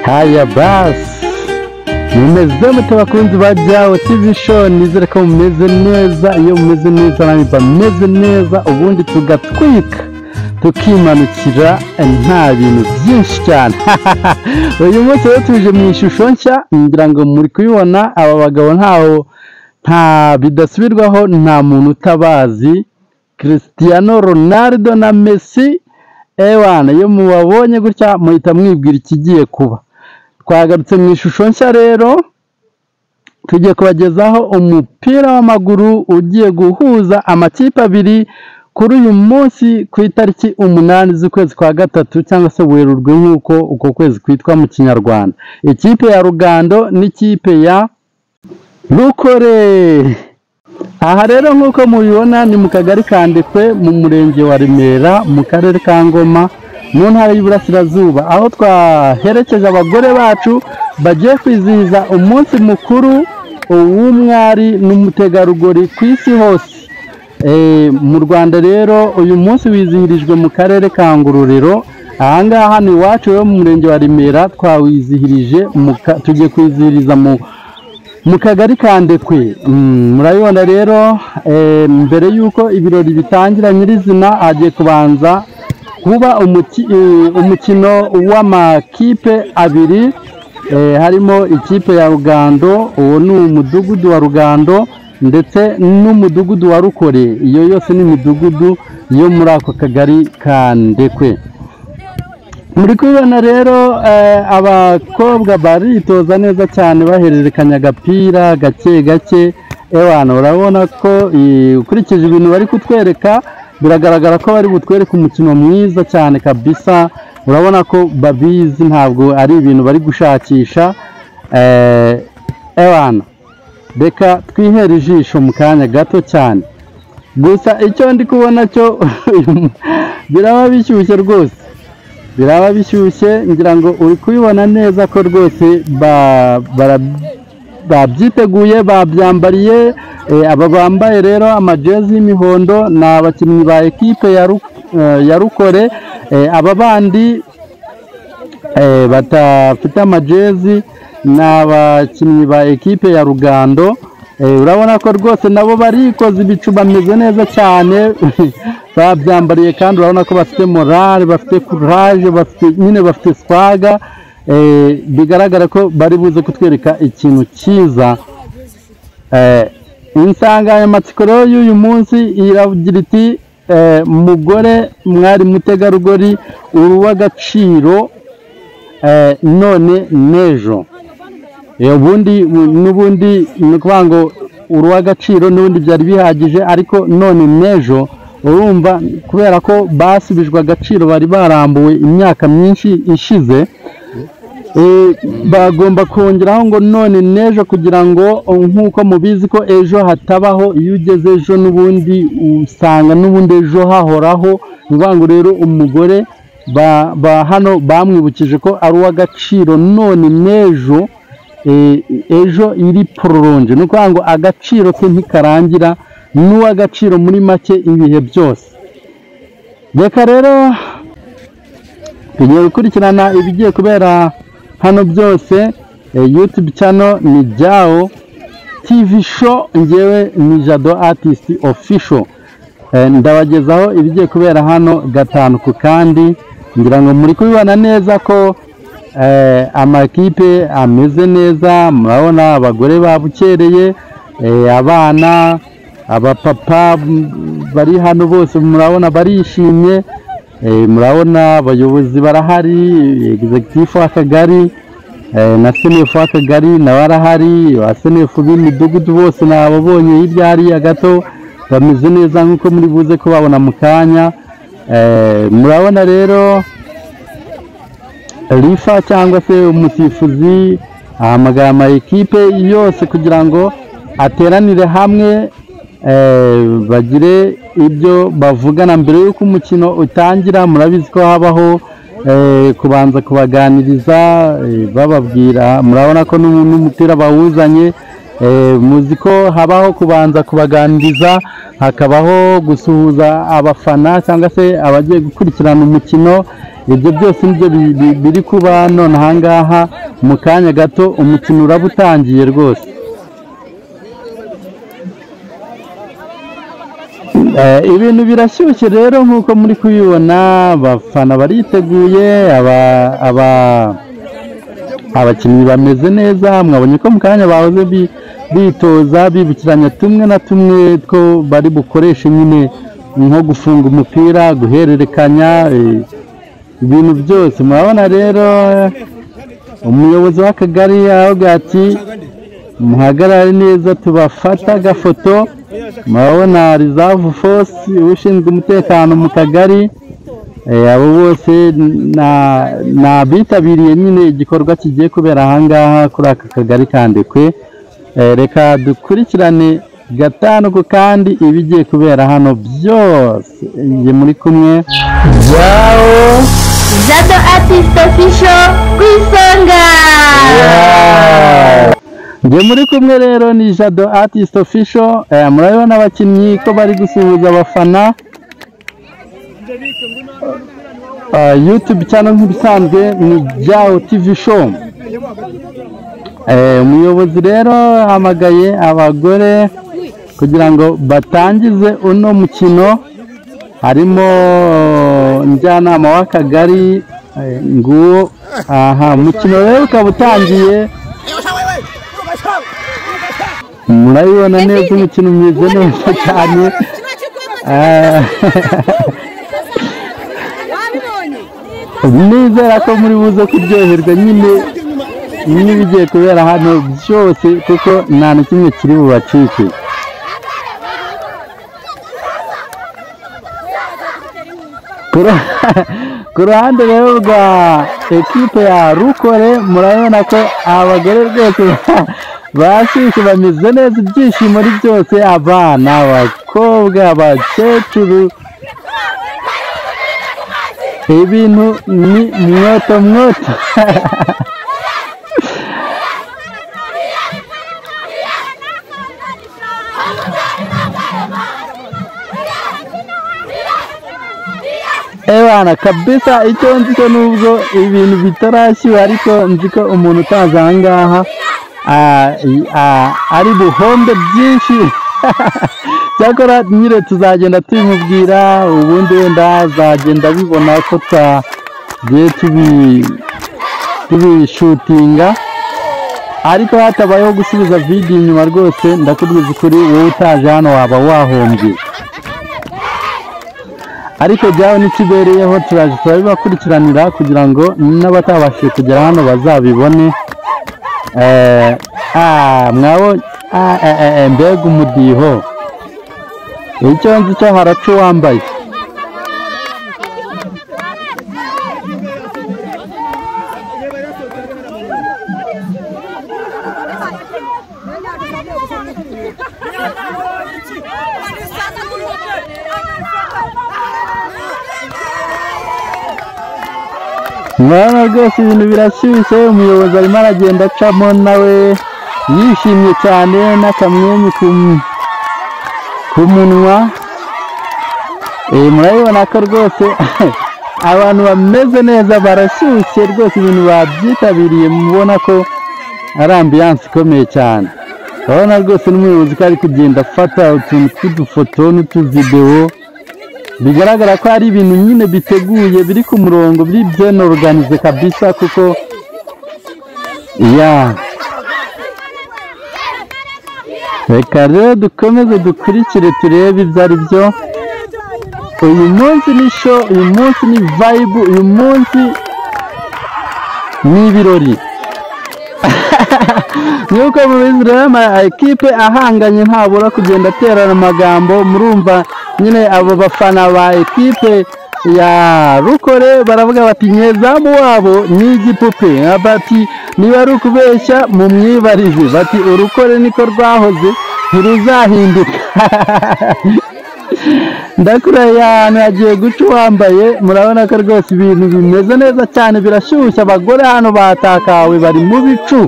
Haya basi, mumeze mute bakunzi ba Jao TV show, nizere ko mumeze neza. Iyo mumeze neza namwe bameze neza, ubundi tugatwika tukimanukira nta bintu byinshi cyane. Uyu munsi rero tuje mu ishusho nshya, ngira ngo muri kubibona aba bagabo nta bidasubirwaho, nta muntu utabazi. Cristiano Ronaldo na Messi, ewana iyo mubabonye gutya muhita mwibwira ikigiye kuba. Twagarutse mu ishusho nshya rero, tugiye kubagezaho umupira w'amaguru ugiye guhuza amakipe abiri kuri uyu munsi ku itariki 8 z'ukwezi kwa gatatu, cyangwa se Werurwe nk'uko uko kwezi kwitwa mu Kinyarwanda. Ikipe ya Rugando n'ikipe ya Rukore. Aha rero nk'uko mubibona ni mu kagari ka Ndekwe mu murenge wa Remera mu karere ka Ngoma mu ntara y'Iburasirazuba, aho twaherekeje abagore bacu bagiye kwizihiza umunsi mukuru w'umwari n'umutegarugori ku isi hose. Mu Rwanda rero uyu munsi wizihirijwe mu karere ka Ngororero. Ahangaha ni iwacu rero mu murenge wa Remera twawizihirije, tugiye kwizihiriza mu kagari ka Ndekwe. Murabibona rero, mbere y'uko ibirori bitangira nyirizina hagiye kubanza kuba umukino w'amakipe abiri, harimo ikipe ya Rugando, uwo ni umudugudu wa Rugando, ndetse n'umudugudu wa Rukore. Iyo yose ni imidugudu yo muri ako kagari ka Ndekwe. Muri kubibona rero abakobwa baritoza neza cyane bahererekanya agapira gake gake. Ewana urabona ko ukurikije ibintu bari kutwereka biragaragara ko bari butwereke umukino mwiza cyane kabisa. Urabona ko babizi, ntabwo ari ibintu bari gushakisha. Ewana reka twihere ijisho mu kanya gato cyane. Gusa icyo ndi kubona cyo biraba bishyushye rwose, biraba bishyushye. Ngira ngo uri kubibona neza ko rwose babyiteguye, babyambariye. Aba bambaye rero amajezi y'imihondo ni abakinnyi ba ekipe ya Rukore. Aba bandi batafite amajezi ni abakinnyi ba ekipe ya Rugando. Urabona ko rwose nabo barikoze ibicu, bameze neza cyane. Babyambariye kandi urabona ko bafite morale, bafite courage, bafite swaga. Bigaragara ko bari buze kutwereka ikintu cyiza. Insanganyamatsiko rero y'uyu munsi iragira iti mugore mwari mutegarugori uruw'agaciro none n'ejo. N'ubundi ni ukuvuga ngo uruw'agaciro n'ubundi byari bihagije, ariko none n'ejo urumva kubera ko basubijwe agaciro, bari barambuwe imyaka myinshi ishize. Bagomba kongeraho ngo none n'ejo, kugira ngo nk'uko mubizi ko ejo hatabaho. Iyo ugeze ejo n'ubundi usanga n'ubundi ejo hahoraho. Ni ukuvuga ngo rero umugore hano bamwibukije ko ari uw'agaciro none n'ejo. Ejo iri prolonge, ni ukuvuga ngo agaciro ke ntikarangira, n'uw'agaciro muri make ibihe byose. Reka rero tugiye gukurikirana ibigiye kubera hano byose. YouTube channel ni Jao TV show, ngewe ni Jado Artist Official. Ndabagezaho ibigiye kubera hano gatanu ku kandi. Ngira ngo muri kubibona neza ko amakipe ameze neza. Murabona abagore babukereye, abana, abapapa bari hano bose murabona barishimye. Murabona abayobozi barahari, executive w'akagari na senefu w'akagari nawe arahari, abasenefu b'imidugudu bose nababonye hirya hariya gato, bameze neza nk'uko muri buze kubabona mu kanya. Murabona rero rifa cyangwa se umusifuzi ahamagara ama ekipe yose kugira ngo ateranire hamwe, bagire ibyo bavugana mbere y'uko umukino utangira. Murabizi ko habaho kubanza kubaganiriza bababwira. Murabona ko n'umupira bawuzanye, muzi ko habaho kubanza kubaganiriza, hakabaho gusuhuza abafana cyangwa se abagiye gukurikirana umukino. Ibyo byose nibyo biri kuba none ahangaha mu kanya gato umukino uraba utangiye rwose. Ibintu birashyushye rero nk'uko muri kubibona, abafana bariteguye, abakinnyi bameze neza. Mwabonye ko mu kanya bahoze bitoza bibukiranya tumwe na tumwe two bari bukoreshe nyine nko gufunga umupira, guhererekanya ibintu byose. Murabona rero umuyobozi w'akagari avuga ati muhagarare neza tubafata agafoto. Murabona reserve force ushinzwe umutekano mu kagari, abo bose bitabiriye nyine igikorwa kigiye kubera ahangaha kuri aka kagari ka Ndekwe. Reka dukurikirane gatanu ku kandi ibigiye kubera hano byose. Nge muri kumwe Jado Artist Official ku isonga. Nge muri kumwe rero ni Jado Artist Official. Murabona abakinnyi ko bari gusuhuza abafana. YouTube channel nk'ibisanzwe ni Jao TV Show. Umuyobozi rero hamagaye abagore kugira ngo batangize uno mukino. Harimo njyanama w'akagari nguwo. Umukino rero ukaba utangiye. Murabibona neza umukino umeze neza cyane. Nizera ko muri buze kuryoherwa nyine n'ibigiye kubera hano byose, kuko nta na kimwe kiri bubacike. Ku ruhande rero rwa ekipe ya Rukore, murabona ko abagore rwose bashyushye bameze neza, ibyishimo ari byose, abana, abakobwa, abakecuru, ibintu ni mwoto. Ebana kabisa, icyo nzi ko nubwo ibintu bitarashyuha ariko nzi ko umuntu utaza ahangaha ari buhombe byinshi. Cyakora nyine tuzagenda tubimubwira, ubundi wenda azagenda bibona ko twagiye tubishutinga, ariko hatabayeho gusubiza video inyuma rwose ndakubwiza ukuri, wowe utaje hano waba wahombye. Ariko byaho n'ikibereyeho turaje turabibakurikiranira kugira ngo n'abatabashije kugera hano bazabibone. Mwabo mbega umudiho, icyo nzi cyo haracu wambaye. Mwana rwose ibintu birashyushye. Umuyobozi arimo aragenda acamo nawe yishimye cyane n'akamwenyu ku munwa. Murabibona ko rwose abantu bameze neza, barashyushye rwose, ibintu babyitabiriye. Mubona ko ari ambiance ikomeye cyane. Urabona rwose n'umuyobozi ko ari kugenda afata utuntu tw'udufoto n'utuvidewo, bigaragara ko ari ibintu nyine biteguye, biri ku murongo, biri bien organisé kabisa. Kuko reka rero dukomeze dukurikire turebe ibyo ari byo. Uyu munsi ni show, uyu munsi ni vibe, uyu munsi ni ibirori. Nuko mubizi rero ekipe ahanganye ntabura kugenda aterana amagambo. Murumva nyine abo bafana ba ekipe ya Rukore baravuga bati nyezamu wabo ni igipupe, bati niba ari ukubeshya mu mwibarize, bati Urukore niko rwahoze ntiruzahinduka. Ndakuraye ahantu yagiye guca uwambaye. Murabona ko rwose ibintu bimeze neza cyane, birashyushye. Abagore hano batakawe, bari mu bicu.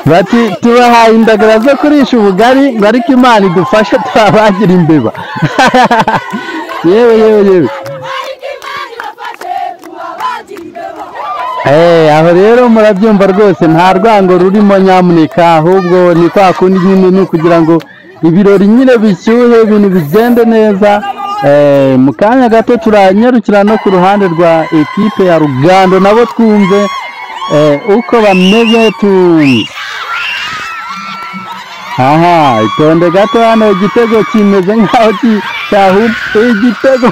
bati tubahaye indagara zo kurisha ubugari ngo ariko Imana idufashe twabagira imbeba. yewe aho rero murabyumva rwose nta rwango rurimo nyamuneka, ahubwo ni kwa kundi nyine ni kugira ngo ibirori nyine bishyuhe ibintu bigende neza. Mu kanya gato turanyarukira no ku ruhande rwa ekipe ya Rugando nabo twumve uko bameze aha itonde gato hano igitego kimeze nkaho cyahubye igitego.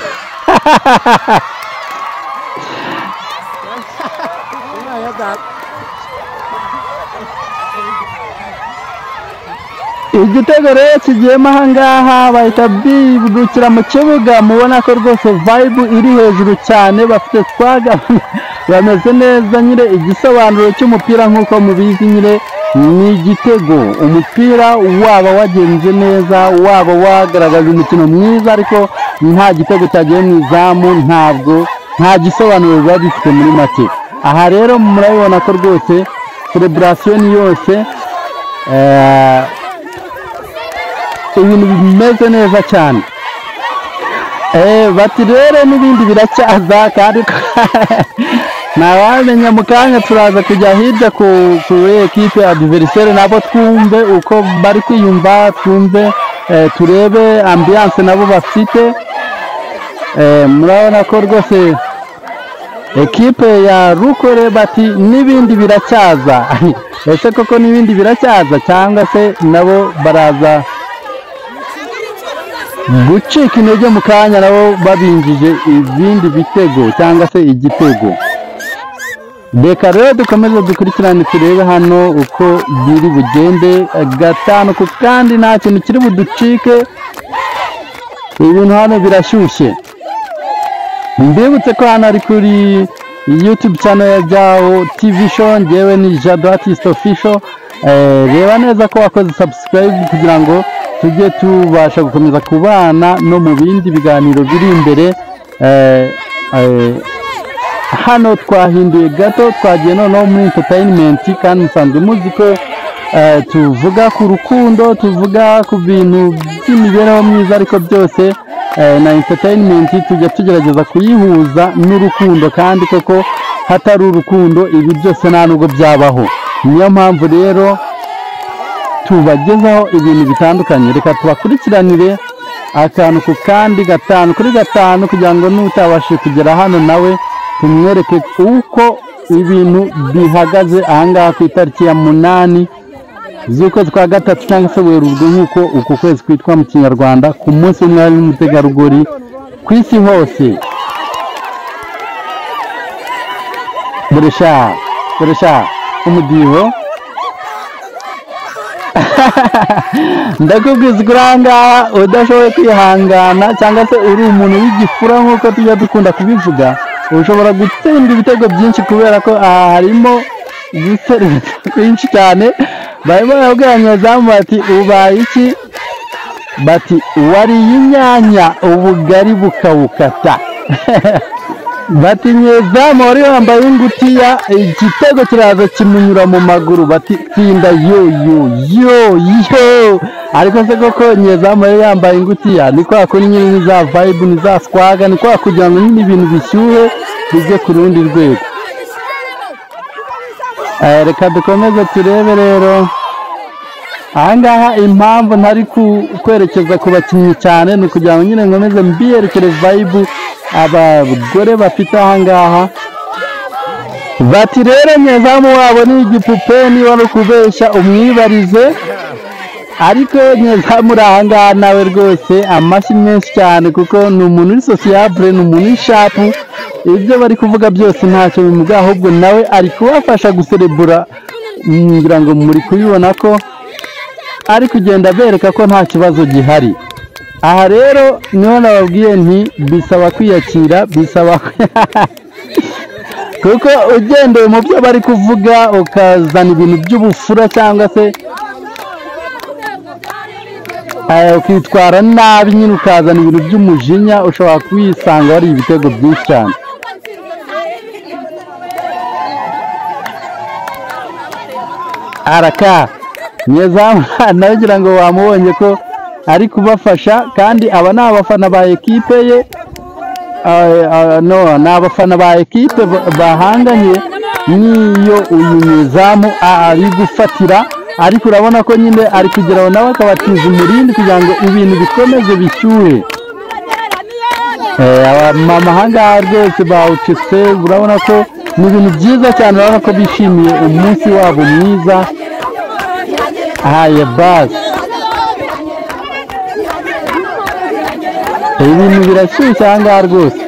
igitego rero kigiyemo ahangaha bahita bibukira mu kibuga, mubona ko rwose vibe iri hejuru cyane, bafite swaga bameze neza. nyine igisobanuro cy'umupira nk'uko mubizi nyine ni igitego, umupira waba wagenze neza, waba wagaragaza umukino mwiza ariko nta gitego cyagiye mu izamu ntabwo nta gisobanuro biba bifite muri make. aha rero murabibona ko rwose celebration yose ibintu bimeze neza cyane. bati rero n'ibindi biracyaza kandi ntawamenya mu kanya turaza kujya hirya ku ekipe adversaire nabo twumve uko bari kwiyumva, twumve turebe ambiance nabo bafite. murabona ko rwose ekipe ya Rukore bati n'ibindi biracyaza. ese koko n'ibindi biracyaza cyangwa se nabo baraza gucika intege mu kanya nabo babinjije ibindi bitego cyangwa se igitego? reka rero dukomeze dukurikirane turebe hano uko biri bugende gatanu ku kandi nta kintu kiri buducike, ibintu hano birashyushye. mbibutse ko hano ari kuri YouTube channel ya Jao TV Show, ngewe ni Jado Artist Official. reba neza ko wakoze subscribe kugira ngo tujye tubasha gukomeza kubana no mu bindi biganiro biri imbere. hano twahinduye gato, twagiye noneho muri entertainment, kandi musanzwe muzi ko tuvuga ku rukundo, tuvuga ku bintu by'imibereho myiza, ariko byose na entertainment tujya tugerageza kuyihuza n'urukundo, kandi koko hatari urukundo ibi byose nta nubwo byabaho. niyo mpamvu rero tubagezaho ibintu bitandukanye. reka tubakurikiranire akantu ku kandi gatanu kuri gatanu kugira ngo n'utabashije kugera hano nawe tumwereke uko ibintu bihagaze ahangaha ku itariki ya 8 z'ukwezi kwa gatatu cyangwa se Werurwe nk'uko uku kwezi kwitwa mu Kinyarwanda, ku munsi w'umwari n'umutegarugori ku isi hose. Buresha umudiho ndakubwiza kuranga udashoboye kwihangana cyangwa se uri umuntu w'igifura nk'uko tujya dukunda kubivuga, ushobora gutsinda ibitego byinshi kubera ko harimo gusereza kwinshi cyane. barimo barabwira nyezamu bati ubaye iki? bati wariye inyanya ubugari bukawukata. bati nyezamu wari wambaye ingutiya igitego kiraza kimunyura mu maguru, bati tsinda yo ariko se koko nyezamu yari yambaye ingutiya? ni kwa kuri nyine za vibe ni za swaga, ni kwa kugira ngo nyine ibintu bishyuhe bijye ku rundi rwego. reka dukomeze turebe rero ahangaha impamvu ntari kwerekeza ku bakinnyi cyane, ni ukugira ngo nyine nkomeze mbiyerekere vibe abagore bafite ahangaha. bati rero nyezamu wabo ni igipupe, niba ari ukubeshya umwibarize, ariko nyezamu uri ahangaha nawe rwose amashyi menshi cyane, kuko ni umuntu uri sociable, ni umuntu w'ishapu. ibyo bari kuvuga byose ntacyo bimuga, ahubwo nawe ari kubafasha guserebura. ngira ngo muri kubibona ko ari kugenda bereka ko nta kibazo gihari. aha rero niho nababwiye nti bisaba kwiyakira, bisaba kuko ugendeye mu byo bari kuvuga ukazana ibintu by'ubufura cyangwa se ukitwara nabi nyine ukazana ibintu by'umujinya, ushobora kwisanga wari ibitego byinshi cyane. araka nyezamu nawe ngira ngo wamubonye ko ari kubafasha kandi aba ni abafana ba ekipe ye ni abafana ba ekipe bahanganye n'iyo uyu nyezamu ari gufatira ariko urabona ko nyine ari kugeraho nawe akabatiza umurindi kugira ngo ibintu bikomeze bishyuhe amahanga rwose bawucitse urabona ko ni ibintu byiza cyane urabona ko bishimiye umunsi wabo mwiza haye basi ibintu birashyushye ahangaha rwose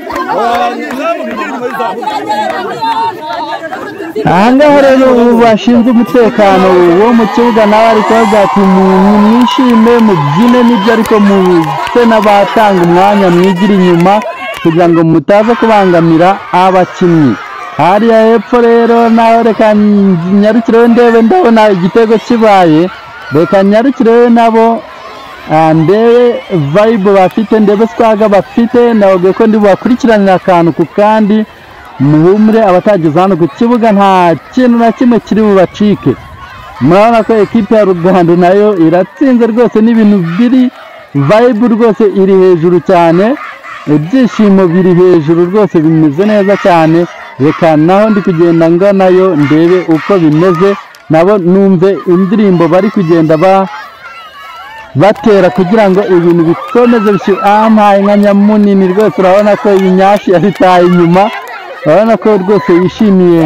ahangaha rero bashinzwe umutekano wo mu kibuga nawe ari kubaza ati mwishime mubyine n'ibyo ariko muse n'abatanga umwanya mwigira inyuma kugira ngo mutaza kubangamira abakinnyi hariya hepfo rero nawe reka nyarukireho ndebe ndabona igitego kibaye reka nyarukireho nabo ndebe vibe bafite ndebe swaga bafite nababwiye ko ndi bakurikiranira akantu ku kandi muhumure abatageze hano ku kibuga nta kintu na kimwe kiri bubacike murabona ko ekipe ya Rugando nayo iratsinze rwose n'ibintu biri vibe rwose iri hejuru cyane ibyishimo biri hejuru rwose bimeze neza cyane reka naho ndi kugenda nganayo ndebe uko bimeze nabo numve indirimbo bari kugenda batera kugira ngo ibintu bikomeze bishyuhe ampaye nka nyamunini rwose urabona ko iyi nyashi yahitaye inyuma urabona ko rwose yishimiye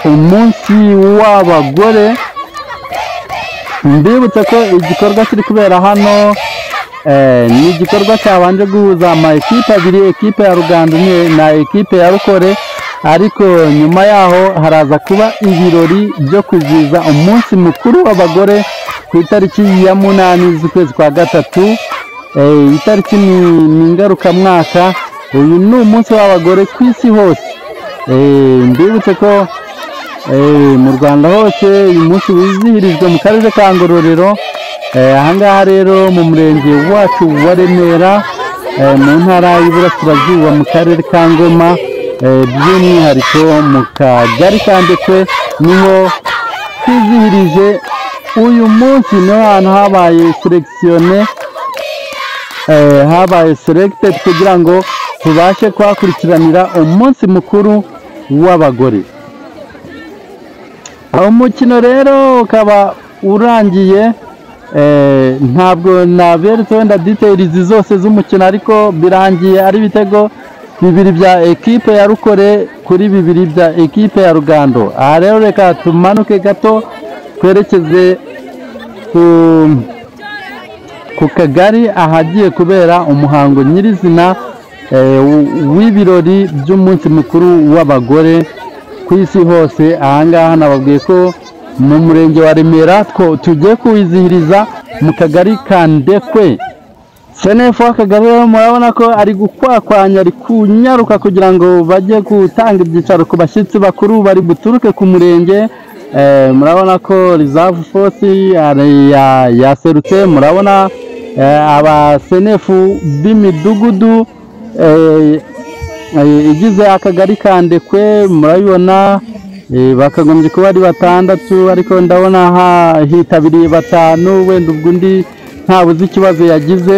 umunsi w'abagore mbibutse ko igikorwa kiri kubera hano ni igikorwa cyabanje guhuza ama ekipe abiri ekipe ya Rugando na ekipe ya Rukore ariko nyuma yaho haraza kuba ibirori byo kwizihiza umunsi mukuru w'abagore ku itariki ya 8 z'ukwezi kwa gatatu itariki ni ngarukamwaka uyu ni umunsi w'abagore ku isi hose mbibutse ko mu Rwanda hose uyu munsi wizihirijwe mu karere ka Ngororero ahangaha rero mu murenge wacu wa Remera mu ntara y'Iburasirazuba mu karere ka Ngoma by'umwihariko mu kagari ka Ndekwe niho twizihirije uyu munsi niho hantu habaye selekisiyone habaye selected kugira ngo tubashe kwakurikiranira umunsi mukuru w'abagore umukino rero ukaba urangiye ntabwo naberetse wenda details zose z'umukino ariko birangiye ari ibitego bibiri bya ekipe ya Rukore kuri bibiri bya ekipe ya Rugando aha rero reka tumanuke gato twerekeze ku kagari ahagiye kubera umuhango nyirizina w'ibirori by'umunsi mukuru w'abagore ku isi hose ahangaha nababwiye ko mu murenge wa Remera tugiye kuwizihiriza mu kagari ka Ndekwe senefu w'akagari rero murabona ko ari gukwakwanya ari kunyaruka kugira ngo bajye gutanga ibyicaro ku bashyitsi bakuru bari buturuke ku murenge murabona ko reserve force yaserutse murabona abasenefu b'imidugudu igize akagari ka Ndekwe murabibona bakagombye kuba ari 6 ariko ndabona hitabiriye 5 wenda ubwo undi ntabuze ikibazo yagize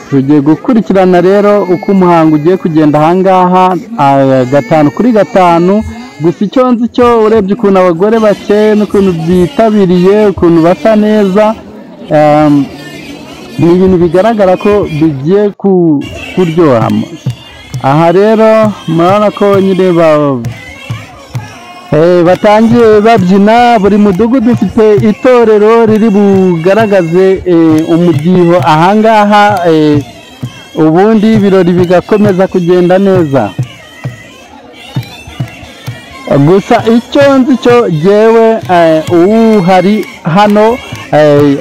tugiye gukurikirana rero uko umuhango ugiye kugenda ahangaha 5 kuri 5 gusa icyo nzi cyo urebye ukuntu abagore bake n'ukuntu bitabiriye ukuntu basa neza ni ibintu bigaragara ko bigiye kuryoha aha rero murabona ko nyine batangiye babyina buri mudugudu ufite itorero riri bugaragaze umudiho ahangaha ubundi ibirori bigakomeza kugenda neza gusa icyo nzi cyo jyewe uhari hano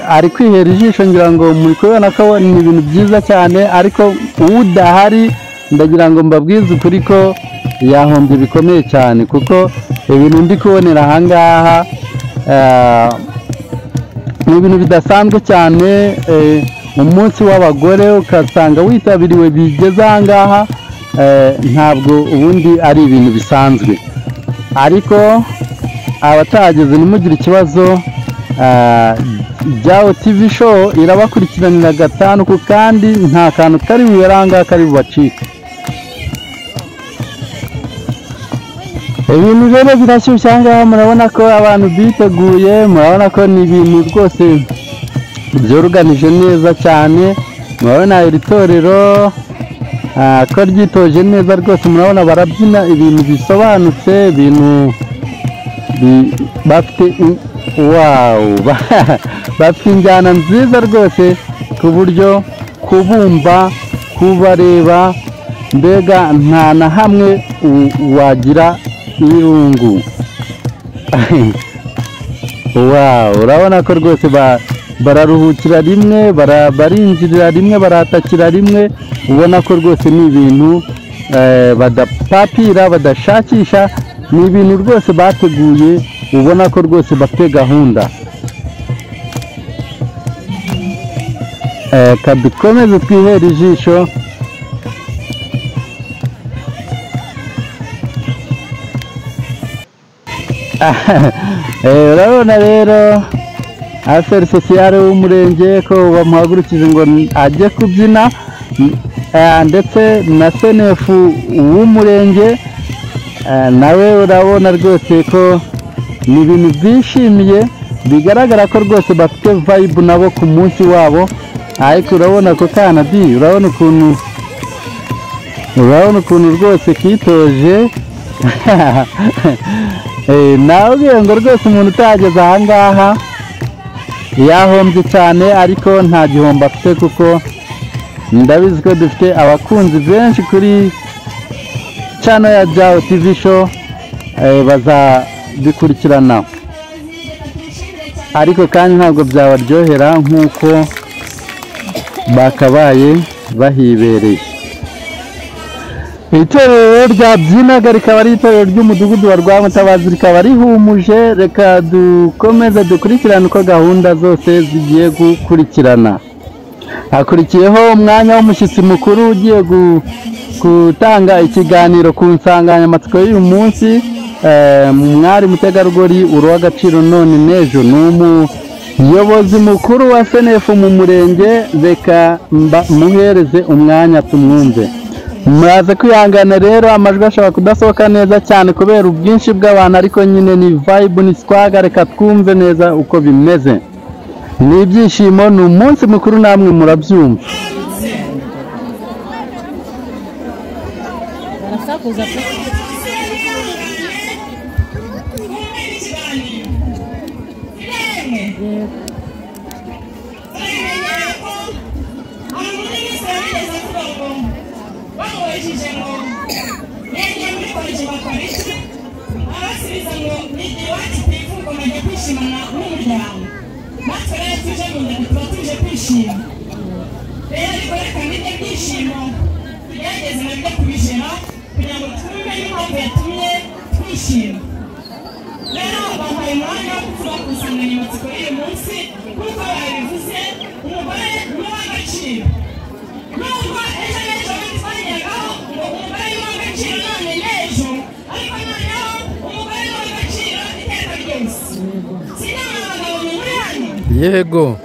ari kwihera ijisho ngira ngo muri kubona ko ni ibintu byiza cyane ariko udahari ndagira ngo mbabwize ukuri ko yahombye bikomeye cyane kuko ibintu ndi kubonera ahangaha ni ibintu bidasanzwe cyane umunsi w'abagore ukasanga witabiriwe bigeze ahangaha ntabwo ubundi ari ibintu bisanzwe ariko abatageze nimugire ikibazo. Jao TV show irabakurikiranira gatanu ku kandi nta kantu kari buyaranga kari bubacike. Ibintu rero birashyushye ngaha, murabona ko abantu biteguye, murabona ko ni ibintu rwose byoruganije neza cyane. Murabona iri torero ko ryitoje neza rwose, murabona barabyina ibintu bisobanutse, ibintu bafite bafite injyana nziza rwose ku buryo kubumva kubareba mbega nta na hamwe wagira irungu. Urabona ko rwose bararuhukira rimwe, barinjirira rimwe, baratakira rimwe. Ubona ko rwose ni ibintu badapapira, badashakisha, ni ibintu rwose bateguye. Ubona ko rwose bafite gahunda. Kadukomeze twihere ijisho. Urabona rero aferi sosiyare w'umurenge ko bamuhagurukije ngo ajye kubyina, ndetse na senefu w'umurenge nawe urabona rwose ko ni ibintu byishimiye, bigaragara ko rwose bafite vibe nabo ku munsi wabo. Ariko urabona ko Kanadi, urabona ukuntu rwose kitoje. Nawe ngo rwose umuntu utageze aha ngaha yahombye cyane, ariko nta gihombo afite kuko ndabizi ko dufite abakunzi benshi kuri channel ya Jao TV show bazabikurikirana. Ariko kandi ntabwo byabaryohera nk'uko bakabaye bahibereye. Itorero ryabyinaga rikaba ari itorero ry'umudugudu wa Rwamutabazi, rikaba rihumuje. Reka dukomeze dukurikirane uko gahunda zose zigiye gukurikirana. Hakurikiyeho umwanya w'umushyitsi mukuru ugiye gutanga ikiganiro ku nsanganyamatsiko y'uyu munsi. Mwari mutegarugori uri w'agaciro none n'ejo, ni umuyobozi mukuru wa senefu mu murenge. Reka muhereze umwanya tumwumve. Muraze kwihangana rero, amajwi ashobora kudasohoka neza cyane kubera ubwinshi bw'abantu, ariko nyine ni vibe, ni swaga. Reka twumve neza uko bimeze. Ni ibyishimo, ni umunsi mukuru, namwe murabyumva. Yego.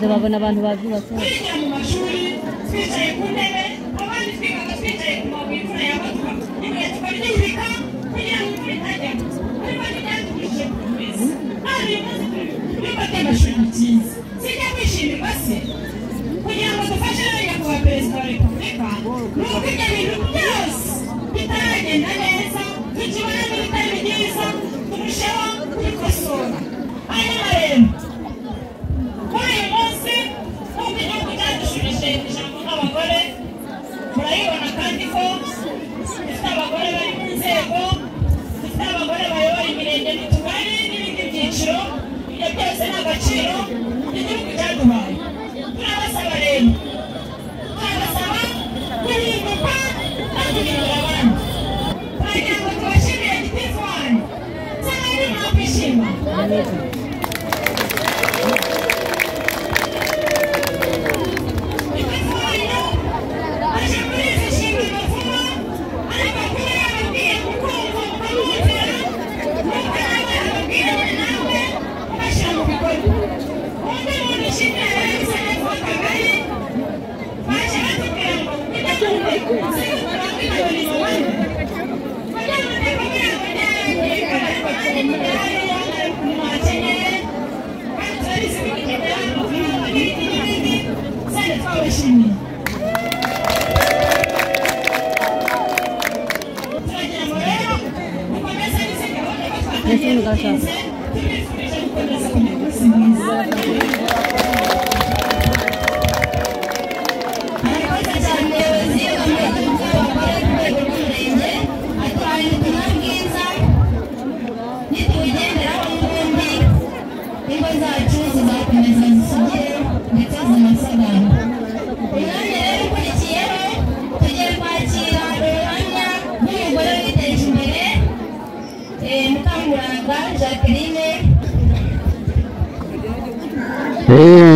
babona abantu bavyubatse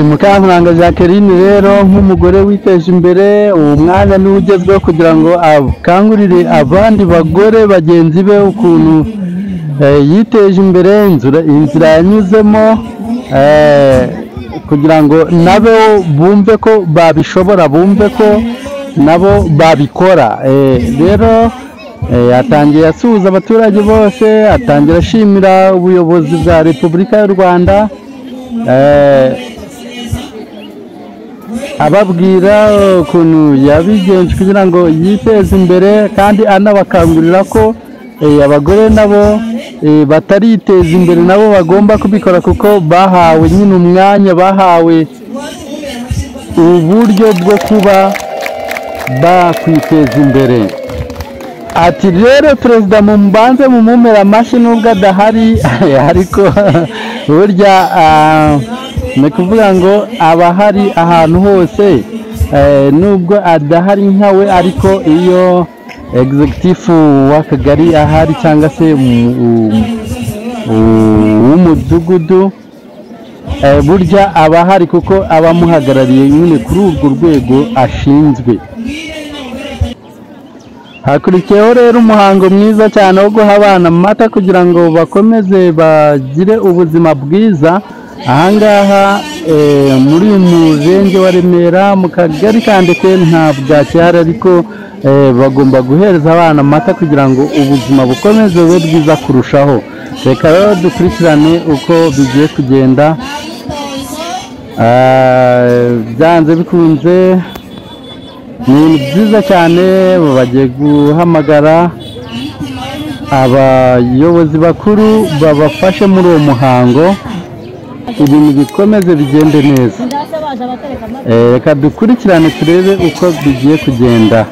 Mukankuranga Jacqueline rero nk'umugore witeje imbere umwanya ni ugezweho kugira ngo akangurire abandi bagore bagenzi be ukuntu yiteje imbere inzira yanyuzemo kugira ngo nabo bumve ko babishobora bumve ko nabo babikora rero atangiye asuhuza abaturage bose atangira ashimira ubuyobozi bwa Repubulika y'u Rwanda ababwira ukuntu yabigenje kugira ngo yiteze imbere kandi anabakangurira ko abagore nabo batariteza imbere nabo bagomba kubikora kuko bahawe nyine umwanya bahawe uburyo bwo kuba bakwiteza imbere. Ati rero perezida mumbanze mumumera amashyi nubwo adahari ariko burya ni kuvuga ngo aba hari ahantu hose nubwo adahari nkawe ariko iyo executive w'akagari ahari cyangwa se w'umudugudu burya aba ahari kuko aba amuhagarariye nyine kuri urwo rwego ashinzwe. Hakurikiyeho rero umuhango mwiza cyane wo guha abana amata kugira ngo bakomeze bagire ubuzima bwiza. Ahangaha muri uyu murenge wa Remera mu kagari ka Ndekwe nta bwakihari ariko bagomba guhereza abana amata kugira ngo ubuzima bukomeze bube bwiza kurushaho. Reka rero dukurikirane uko bigiye kugenda. Byanze bikunze ni byiza cyane, bagiye guhamagara abayobozi bakuru babafashe muri uwo muhango ibintu bikomeze bigende neza. Reka dukurikirane turebe uko bigiye kugenda.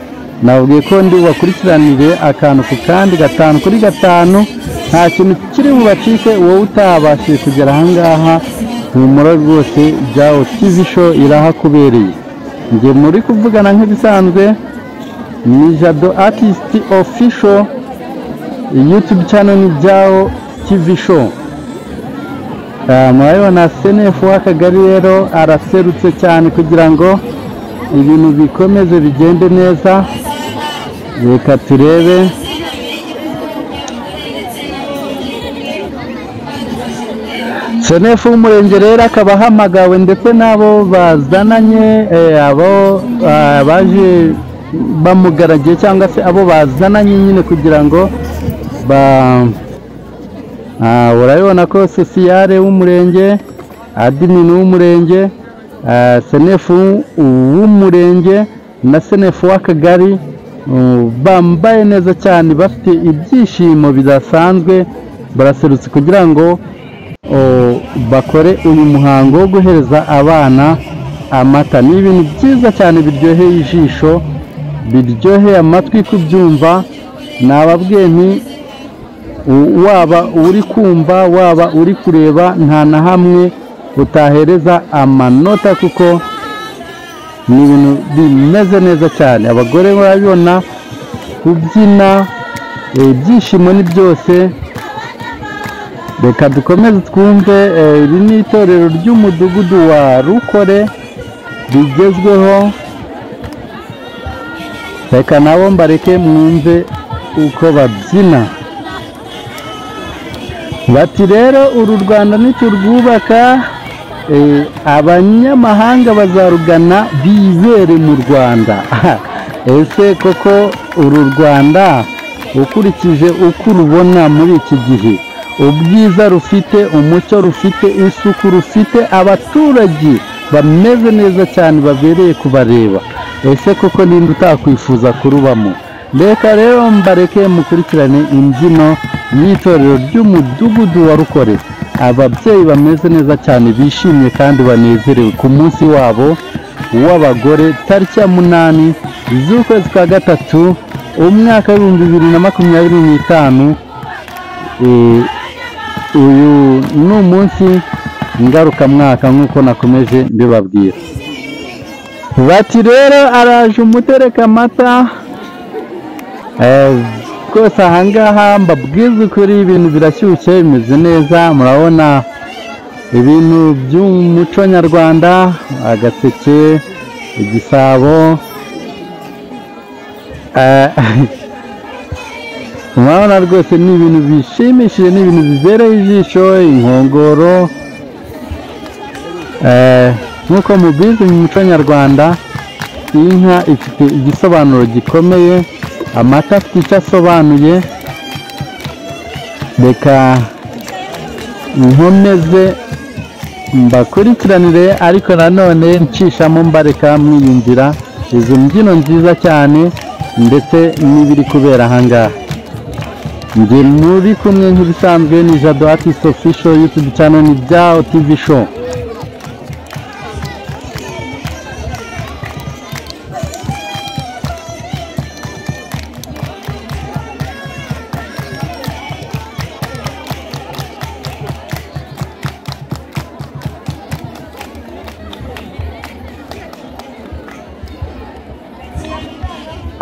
Nabwiye ko ndi bakurikiranire akantu ku kandi, 5 kuri 5, nta kintu kiri bubacike. Wowe utabashije kugera ahangaha humura rwose, Jao TV show irahakubereye. Nge muri kuvugana nk'ibisanzwe ni Jado Artist Official, YouTube channel ni Jao TV show. Murabibona SNF w'akagari rero araserutse cyane kugira ngo ibintu bikomeze bigende neza. Reka turebe. SNF w'umurenge rero akaba ahamagawe ndetse n'abo bazananye, abo baje bamugaragiye cyangwa se abo bazananye nyine kugira ngo urabibona ko sosiyare w'umurenge, admin w'umurenge, SNF w'umurenge na SNF w'akagari bambaye neza cyane, bafite ibyishimo bidasanzwe, baraserutse kugira ngo bakore uyu muhango wo guhereza abana amata. Ni ibintu byiza cyane biryoheye ijisho, biryoheye amatwi kubyumva. Nababwiye nti waba uri kumva waba uri kureba nta na hamwe utahereza amanota kuko ni ibintu bimeze neza cyane. Abagore barabibona, kubyina, ibyishimo ni byose. Reka dukomeze twumve. Iri ni itorero ry'umudugudu wa Rukore rigezweho. Reka nabo mbareke mwumve uko babyina. Bati rero uru Rwanda niturwubaka, abanyamahanga bazarugana bizere mu Rwanda. Ese koko uru Rwanda ukurikije uko urubona muri iki gihe, ubwiza rufite, umucyo rufite, isuku rufite, abaturage bameze neza cyane babereye kubareba, ese koko ninde utakwifuza kurubamo? Reka rero mbareke mukurikirane imbyino y'itorero ry'umudugudu wa Rukore. Ababyeyi bameze neza cyane, bishimye kandi banezerewe ku munsi wabo w'abagore tariki ya 8 z'ukwezi kwa 3 umwaka wa 2025. Uyu ni umunsi ngarukamwaka nk'uko nakomeje mbibabwira. Bati rero araje umutereka amata. Rwose ahangaha mbabwiza ukuri ibintu birashyushye, bimeze neza. Murabona ibintu by'umuco nyarwanda, agaseke, igisabo. Murabona rwose ni ibintu bishimishije, ni ibintu bibereye ijisho. Inkongoro, nk'uko mubizi mu muco nyarwanda, inka ifite igisobanuro gikomeye, amata afite icyo asobanuye. Reka nkomeze mbakurikiranire, ariko nanone nshishamo mbareka mwiyumvira izo mbyino nziza cyane ndetse n'ibiri kubera ahangaha. Nge muri kumwe nk'ibisanzwe ni Jado Artist Official, YouTube channel ni Jao TV show.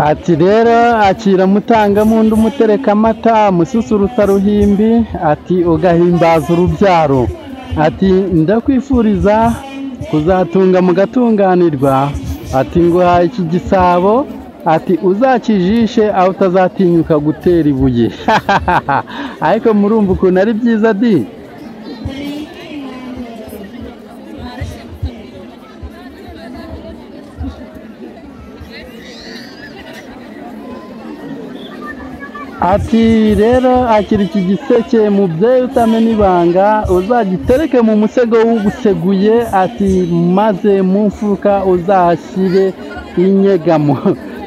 ati rero akira mutangamundu umutereka amata mususuruta ruhimbi ati ugahimbaza urubyaro ati ndakwifuriza kuzatunga mugatunganirwa ati nguhaye iki gisabo ati uzakijishe aho utazatinyuka gutera ibuye ariko murumva ukuntu ari byiza di ati rero akiri iki giseke mubyeyi utamena ibanga uzagitereke mu musego w'uguseguye ati maze mu mfuruka uzahashyire inyegamo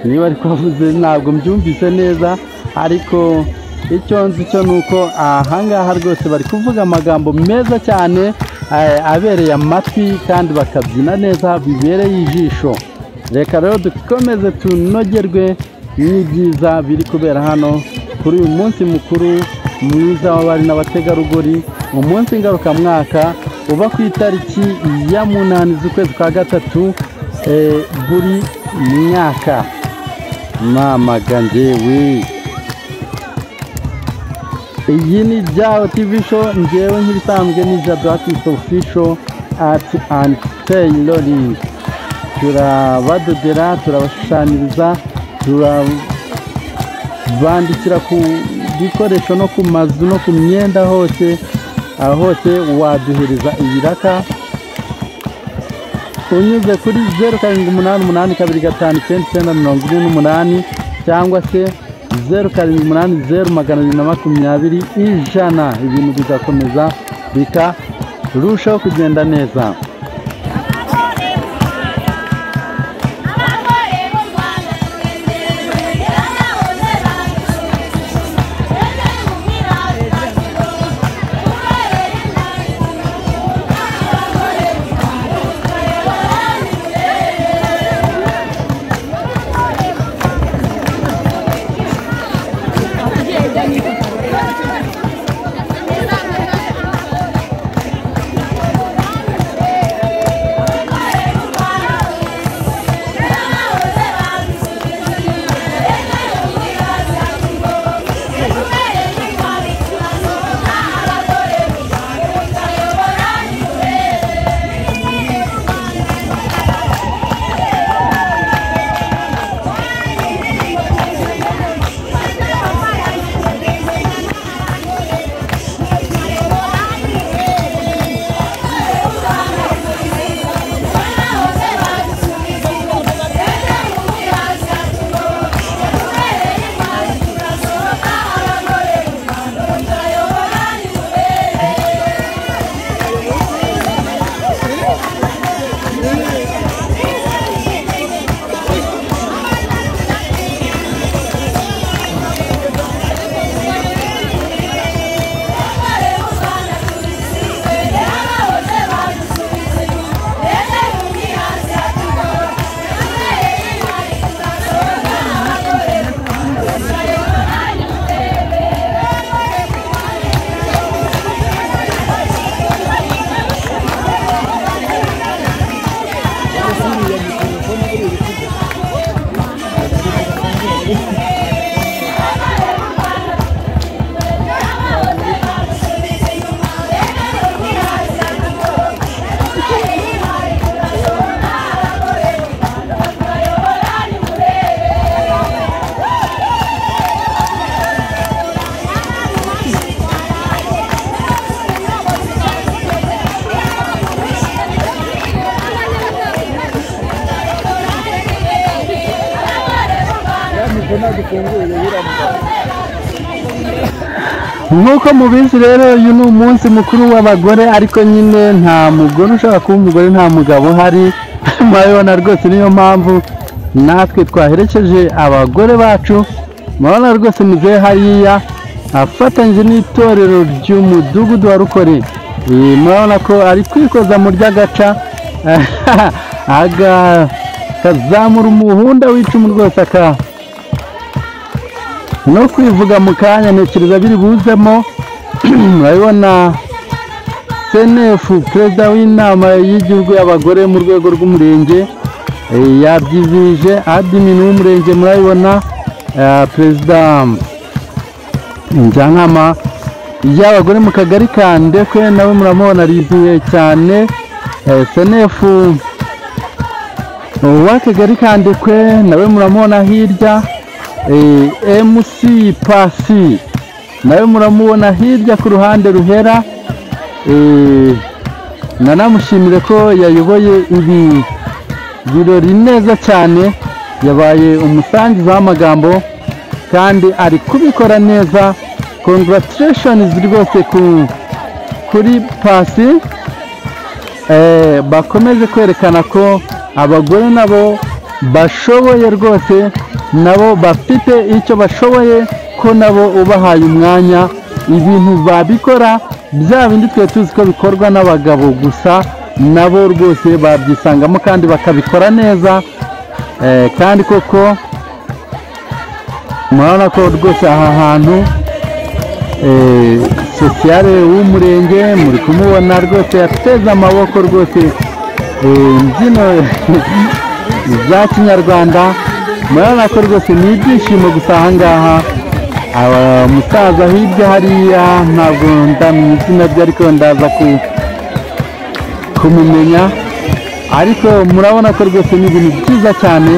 niba ariko avuze ntabwo mbyumvise neza ariko icyo nzi cyo ni uko ahangaha rwose bari kuvuga amagambo meza cyane abereye amatwi kandi bakabyina neza bibereye ijisho reka rero dukomeze tunogerwe n'ibyiza biri kubera hano kuri uyu munsi mukuru mwiza w'abari n'abategarugori umunsi ngarukamwaka uba ku itariki ya 8 z'ukwezi kwa gatatu buri myaka mamaga njyewe iyi ni Jao TV show njyewe nk'ibisanzwe ni Jado Artist Official Art and Tailoring turabadodera turabashushanyiriza turabandikira ku bikoresho no ku mazu no ku myenda hose aho hose waduhereza ibiraka unyuze kuri 0788259948 cyangwa se 0780 100 ibintu bigakomeza bikarushaho kugenda neza nk'uko mubizi rero uyu ni umunsi mukuru w'abagore ariko nyine nta mugore ushobora kuba umugore nta mugabo uhari murabibona rwose niyo mpamvu natwe twaherekeje abagore bacu murabona rwose muzehe hariya afatanyije n'itorero ry'umudugudu wa Rukore murabona ko ari kwikoza mu ry'agaca akazamura umuhunda w'icumu rwose no kwivuga mu kanya ntekereza biri buzemo murabibona senefu perezida w'inama y'igihugu y'abagore mu rwego rw'umurenge yabyizije admin w'umurenge murabibona perezida Njyankama y'abagore mu kagari ka Ndekwe nawe muramubona arizihiwe cyane senefu w'akagari ka Ndekwe nawe muramubona hirya MC Pasi nawe muramubona hirya ku ruhande ruhera nanamushimire ko yayoboye ibi birori neza cyane yabaye umusangiza w'amagambo kandi ari kubikora neza congratulations rwose kuri Pasi bakomeje kwerekana ko abagore nabo bashoboye rwose nabo bafite icyo bashoboye ko nabo ubahaye umwanya ibintu babikora bya bindi twe tuzi ko bikorwa n'abagabo gusa nabo rwose babyisangamo kandi bakabikora neza kandi koko murabona ko rwose aha hantu sosiyale w'umurenge muri kumubona rwose yateze amaboko rwose imbyino za kinyarwanda murabona ko rwose ni ibyishimo gusa aha ngaha umusaza hirya hariya ntabwo ndamenya izina rye ariko ndaza kumumenya ariko murabona ko rwose ni ibintu byiza cyane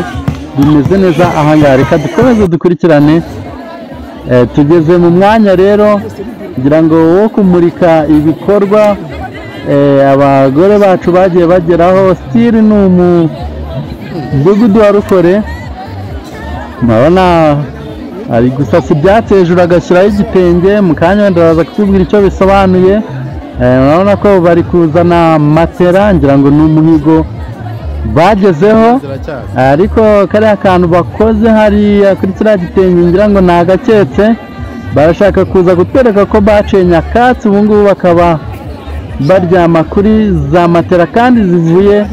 bimeze neza aha ngaha reka dukomeze dukurikirane tugeze mu mwanya rero ngira ngo wo kumurika ibikorwa abagore bacu bagiye bageraho stili ni umudugudu wa Rukore murabona ari gusasa ibyatsi hejuru agashyiraho igitenge mu kanya wenda baraza kutubwira icyo bisobanuye urabona ko bari kuzana matera ngira ngo ni umuhigo bagezeho ariko kariya kantu bakoze hariya kuri kiriya gitenge ngira ngo ni agaketse barashaka kuza kutwereka ko baciye nyakatsi ubu ngubu bakaba baryama kuri za matera kandi zivuye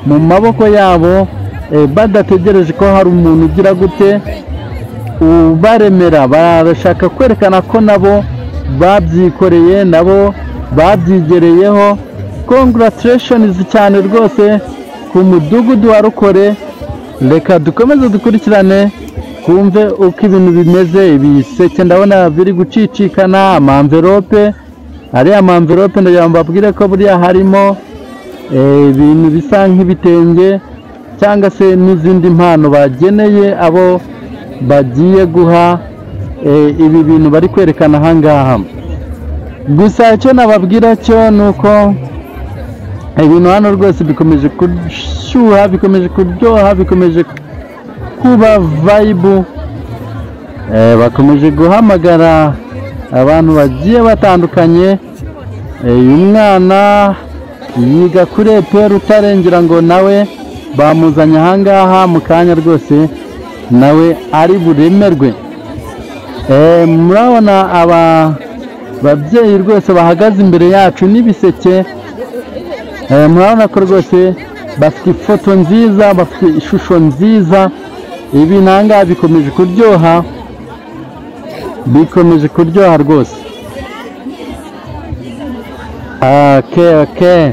mu maboko yabo badategereje ko hari umuntu ugira gute ubaremera barashaka kwerekana ko nabo babyikoreye nabo babyigereyeho congratulations cyane rwose ku mudugudu wa Rukore reka dukomeze dukurikirane kumve uko ibintu bimeze ibiseke ndabona biri gucicikana amamverope ariya amamverope ndagira ngo mbabwire ko buriya harimo ibintu bisa nk'ibitenge cyangwa se n'izindi mpano bageneye abo bagiye guha ibi bintu bari kwerekana aha ngaha gusa icyo nababwira cyo ni uko ibintu hano rwose bikomeje gushyuha bikomeje kuryoha bikomeje kuba vibe bakomeje guhamagara abantu bagiye batandukanye uyu mwana yiga kuri EPR Rutare ngira ngo nawe bamuzanye aha ngaha mu kanya rwose nawe ari buremerwe murabona aba babyeyi rwose bahagaze imbere yacu n'ibiseke murabona ko rwose bafite ifoto nziza bafite ishusho nziza ibi nanga bikomeje kuryoha rwose okay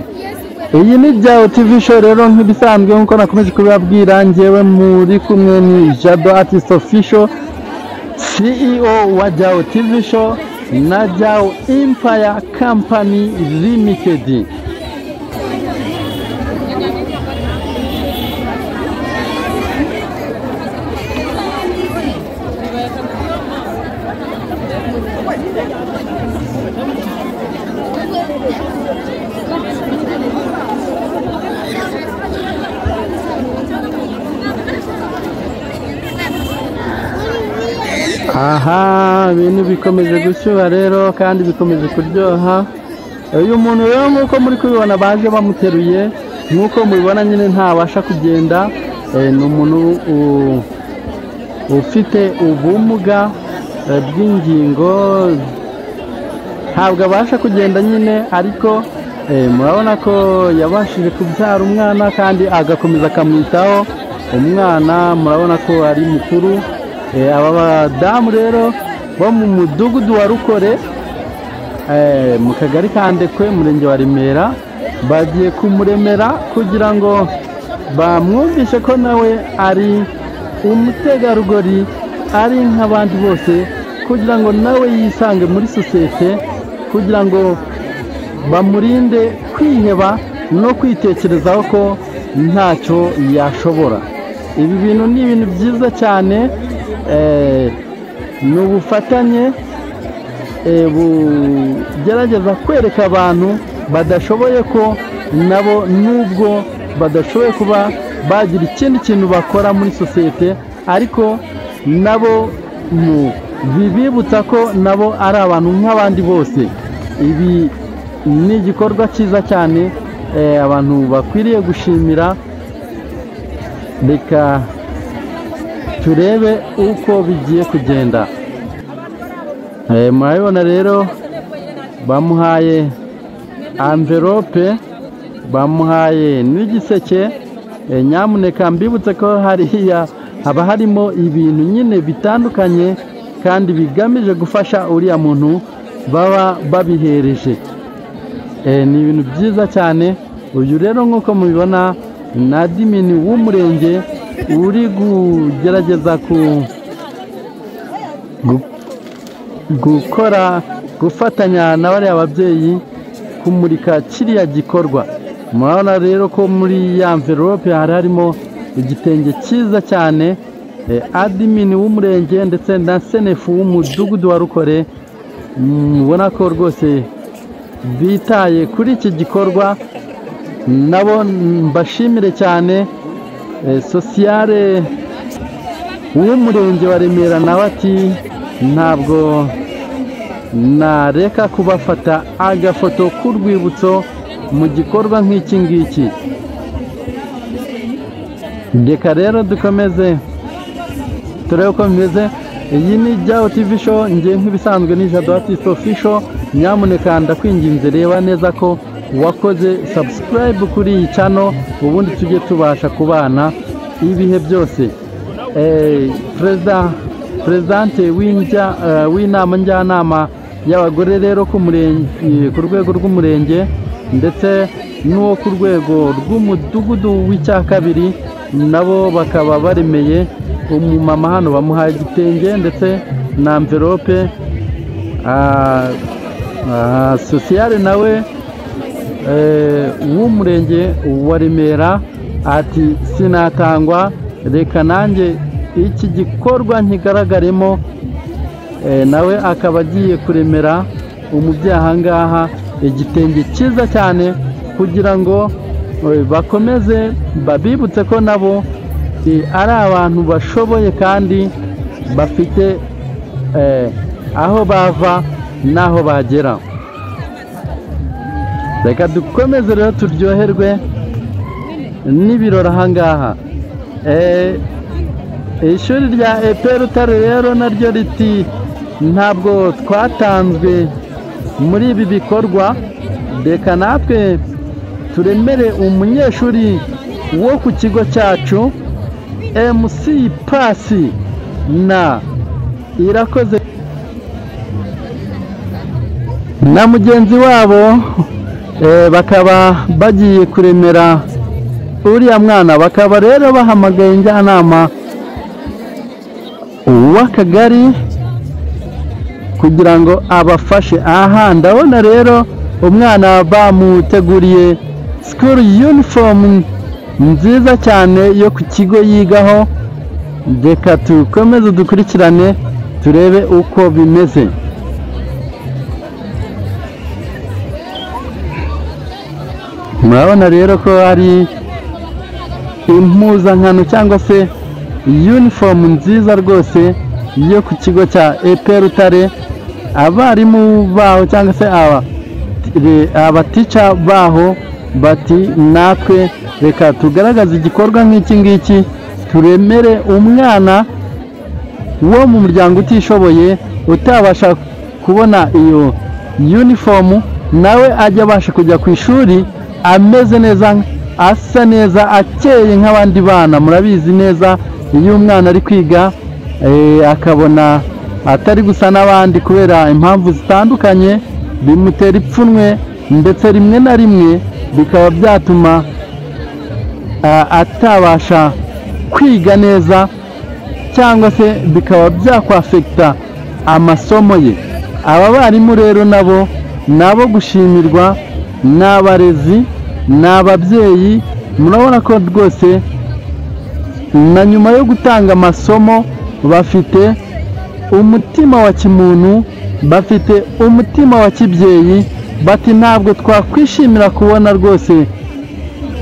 iyi ni Jao TV show rero nk'ibisanzwe nkuko nakomeje kubibabwira njyewe muri kumwe ni Jado Artist Official CEO wa Jao TV show na Jao Empire Company Limited. aha ibintu bikomeje gushyuha rero kandi bikomeje kuryoha uyu muntu rero nk'uko muri kubibona baje bamuteruye nk'uko mubibona nyine ntabasha kugenda ni umuntu ufite ubumuga bw'ingingo ntabwo abasha kugenda nyine ariko murabona ko yabashije kubyara umwana kandi agakomeza akamwitaho umwana murabona ko ari mukuru aba badamu rero bo mu mudugudu wa Rukore mu kagari ka Ndekwe murenge wa Remera bagiye kumuremera kugira ngo bamwumvishe ko nawe ari umutegarugori ari nk'abandi bose kugira ngo nawe yisange muri sosiyete kugira ngo bamurinde kwiheba no kwitekerezaho ko ntacyo yashobora. Ibi bintu ni ibintu byiza cyane, ni ubufatanye bugerageza kwereka abantu badashoboye ko nabo nubwo badashoboye kuba bagira ikindi kintu bakora muri sosiyete ariko nabo bibibutsa ko nabo ari abantu nk'abandi bose. Ibi ni igikorwa cyiza cyane abantu bakwiriye gushimira. Reka turebe uko bigiye kugenda. Murabibona rero bamuhaye envelope, bamuhaye n'igiseke. Nyamuneka mbibutse ko hariya haba harimo ibintu nyine bitandukanye kandi bigamije gufasha uriya muntu baba babihereje. Ni ibintu byiza cyane. Uyu rero nk'uko mubibona na admin w'umurenge uri kugerageza gufatanya na bariya babyeyi kumurika kiriya gikorwa. Murabona rero ko muri ya envelope hari harimo igitenge cyiza cyane. Admin w'umurenge ndetse na senefu w'umudugudu wa Rukore, mubona ko rwose bitaye kuri iki gikorwa. Nabo mbashimire cyane. Sosiyale w'umurenge wa Remera nawe ati ntabwo nareka kubafata agafoto k'urwibutso mu gikorwa nk'iki ngiki. Reka rero dukomeze turebe uko bimeze. Iyi ni Jao TV show, ngiye nk'ibisanzwe ni Jado Artist Official. Nyamuneka ndakwinginze reba neza ko wakoze subscribe kuri iyi channel ubundi tujye tubasha kubana ibihe byose. Presidente w'inama njyanama y'abagore rero ku rwego rw'umurenge ndetse n'uwo ku rwego rw'umudugudu w'icya kabiri nabo bakaba baremeye umumama hano, bamuhaye igitenge ndetse na envelope. Sosiyale nawe w'umurenge wa Remera ati sinatangwa, reka nanjye iki gikorwa nkigaragaremo. Nawe akaba agiye kuremera umubyeyi ahangaha igitenge cyiza cyane kugira ngo bakomeze babibutse ko nabo ari abantu bashoboye kandi bafite aho bava n'aho bagera. Reka dukomeze rero turyoherwe n'ibirori ahangaha. Ishuri rya EP Rutare rero naryo riti ntabwo twatanzwe muri ibi bikorwa, reka natwe turemere umunyeshuri wo ku kigo cyacu MC Pasi na Irakoze na mugenzi wabo bakaba bagiye kuremera uriya mwana. Bakaba rero bahamagaye njyanama w'akagari kugira ngo abafashe. Aha ndabona rero umwana bamuteguriye school uniform nziza cyane yo ku kigo yigaho. Reka tukomeze dukurikirane turebe uko bimeze. Murabona rero ko ari impuzankano cyangwa se uniform nziza rwose yo ku kigo cya EP Rutare. Abarimu baho cyangwa se abatica baho bati natwe reka tugaragaze igikorwa nk'iki ngiki, turemere umwana wo mu muryango utishoboye utabasha kubona iyo uniform, nawe ajya abasha kujya ku ishuri ameze neza, asa neza, akeye nk'abandi bana. Murabizi neza iyo umwana ari kwiga akabona atari gusa n'abandi kubera impamvu zitandukanye bimutera ipfunwe, ndetse rimwe na rimwe bikaba byatuma atabasha kwiga neza cyangwa se bikaba byakwafekita amasomo ye. Aba barimu rero nabo gushimirwa, n'abarezi, n'ababyeyi. Murabona ko rwose na nyuma yo gutanga amasomo bafite umutima wa kimuntu, bafite umutima wa kibyeyi. Bati ntabwo twakwishimira kubona rwose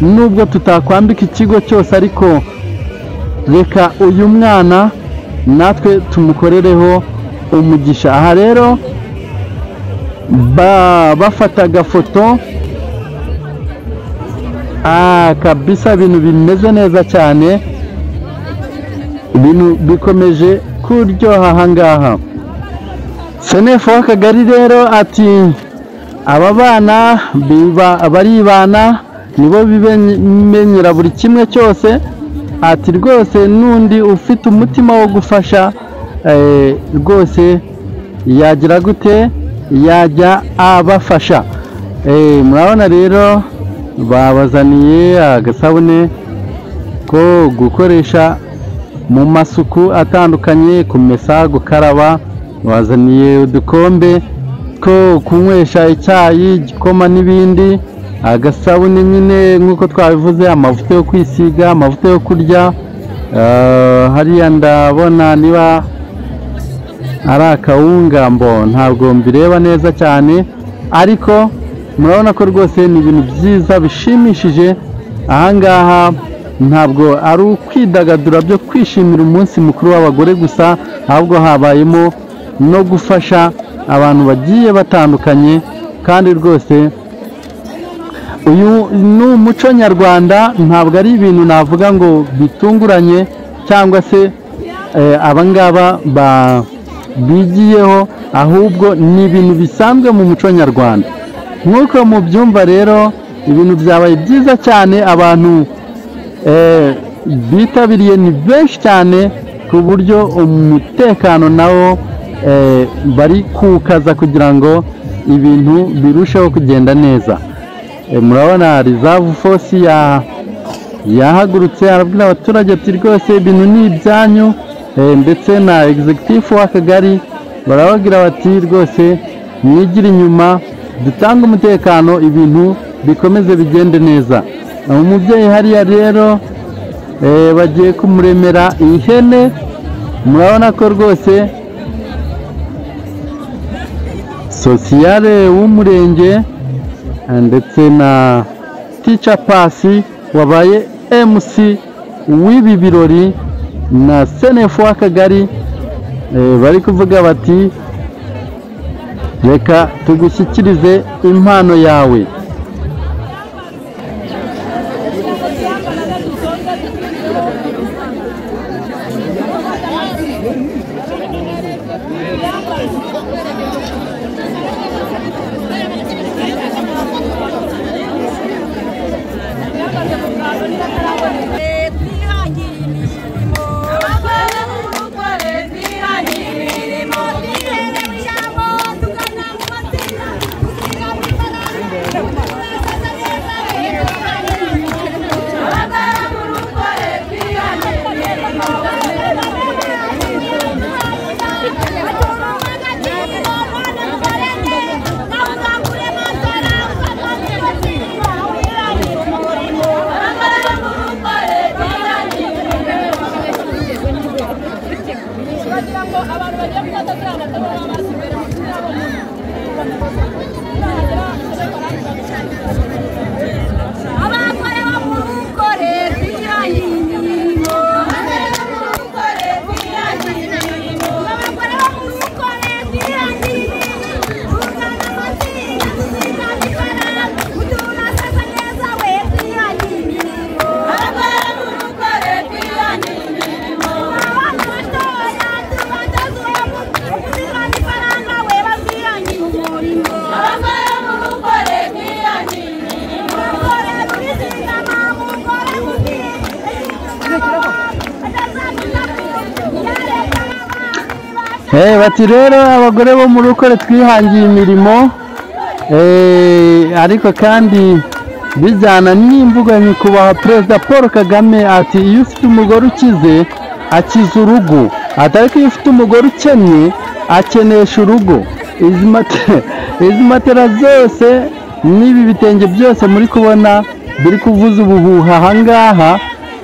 nubwo tutakwambika ikigo cyose, ariko reka uyu mwana natwe tumukorereho umugisha. Aha rero bafata agafoto kabisa, ibintu bimeze neza cyane, ibintu bikomeje kuryoha ahangaha. Senefu w'akagari rero ati aba bana baribana, nibo bimenyera buri kimwe cyose. Ati rwose n'undi ufite umutima wo gufasha rwose yagira gute, yajya abafasha. Murabona rero babazaniye agasabune ko gukoresha mu masuku atandukanye, kumesa, gukaraba. Bazaniye udukombe two kunywesha icyayi, igikoma n'ibindi. Agasabune nyine nk'uko twabivuze, amavuta yo kwisiga, amavuta yo kurya. Hariya ndabona niba ari akawunga, ntabwo mbireba neza cyane, ariko murabona ko rwose ni ibintu byiza bishimishije. Ahangaha ntabwo ari ukwidagadura byo kwishimira umunsi mukuru w'abagore gusa, ahubwo habayemo no gufasha abantu bagiye batandukanye. Kandi rwose uyu ni umuco nyarwanda, ntabwo ari ibintu navuga ngo bitunguranye cyangwa se abangaba bigiyeho, ahubwo ni ibintu bisanzwe mu muco nyarwanda. Nk'uko mubyumva rero, ibintu byabaye byiza cyane, abantu bitabiriye ni benshi cyane, ku buryo umutekano nawo bari kuwukaza kugira ngo ibintu birusheho kugenda neza. Murabona Reserve Force yahagurutse arabwira abaturage ati rwose ibintu ni ibyanyu, ndetse na executive w'akagari barababwira bati rwose mwigire inyuma, dutange umutekano, ibintu bikomeze bigende neza. Umubyeyi hariya rero bagiye kumuremera ihene. Murabona ko rwose sosiyale w'umurenge ndetse na Teacher Pasi wabaye MC w'ibi birori na Senefu w'akagari bari kuvuga bati reka tugushyikirize impano yawe. Bati rero abagore bo mu rukore twihangiye imirimo, ariko kandi bijyana n'imvugo ya nyakubahwa Perezida Paul Kagame ati iyo ufite umugore ukize akiza urugo, atari ko iyo ufite umugore ukennye akenesha urugo. Izi matera zose n'ibi bitenge byose muri kubona biri kuvuza ubuhuha ahangaha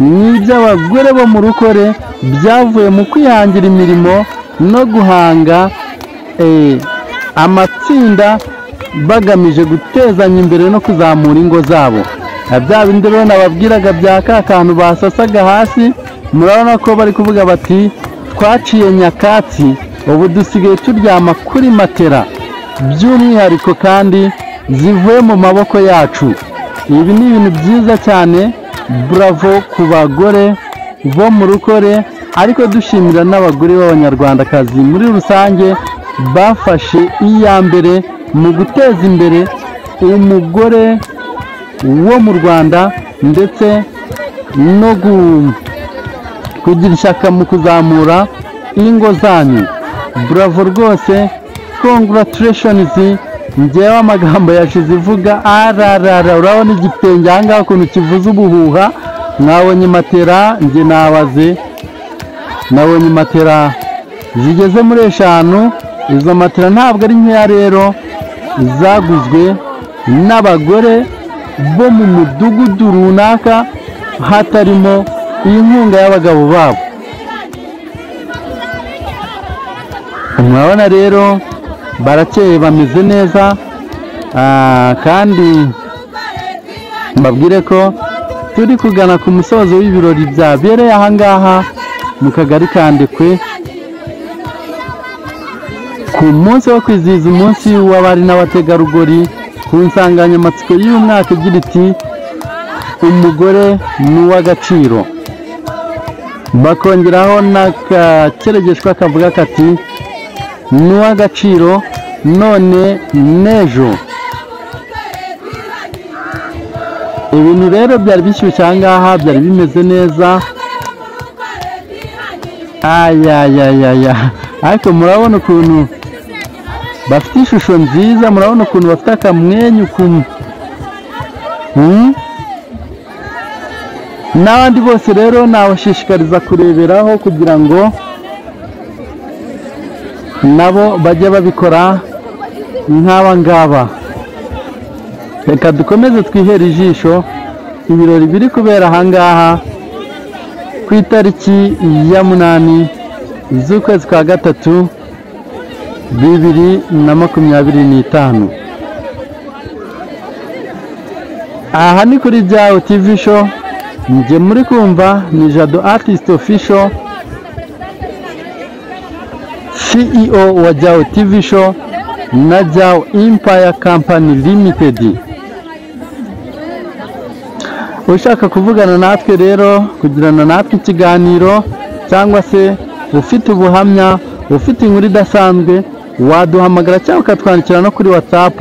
ni iby'abagore bo mu rukore byavuye mu kwihangira imirimo no guhanga amatsinda bagamije gutezanya imbere no kuzamura ingo zabo. Bya bindi rero nababwiraga bya ka kantu basasaga hasi, murabona ko bari kuvuga bati twaciye nyakatsi ubu dusigaye turyama kuri matera by'umwihariko kandi zivuye mu maboko yacu. Ibi ni ibintu byiza cyane, bravo ku bagore bo mu rukore, ariko dushimira n'abagore b'abanyarwandakazi muri rusange bafashe iya mbere mu guteza imbere umugore wo mu Rwanda ndetse no kugira ishyaka mu kuzamura ingo zanyu. Bravo rwose, congratulations. Njyewe amagambo yashize ivuga ararara, urabona igitenge ahangaha ukuntu kivuza ubuhuha. Mwabonye matera, njye nabaze nabonye matera zigeze muri 5. Izo matera ntabwo ari nkeya rero, zaguzwe n'abagore bo mu mudugudu runaka hatarimo inkunga y'abagabo babo. Mwabona rero barakeye bameze neza, kandi mbabwire ko turi kugana ku musozo w'ibirori byabereye ahangaha mu kagari ka Ndekwe ku munsi wo kwizihiza umunsi w'abari n'abategarugori ku nsanganyamatsiko y'uyu mwaka igira iti umugore ni uw'agaciro. Bakongeraho n'akakeregeshwa kavuga kati ni uw'agaciro none n'ejo. Ibintu rero byari bishyushye ahangaha, byari bimeze neza. Ariko murabona ukuntu bafite ishusho nziza, murabona ukuntu bafite akamwenyu n'abandi bose rero nabashishikariza kureberaho kugira ngo nabo bajye babikora nk'aba ngaba. Reka dukomeze twihere ijisho ibirori biri kubera ahangaha ku itariki ya 8 z'ukwezi kwa gatatu 2025. Aha ni kuri Jao TV show, njye muri kumva ni Jado Artist Official, CEO wa Jao TV show na Jao Empire Company Limited. Ushaka kuvugana natwe rero, kugirana natwe ikiganiro, cyangwa se ufite ubuhamya, ufite inkuru idasanzwe, waduhamagara cyangwa ukatwandikira no kuri WhatsApp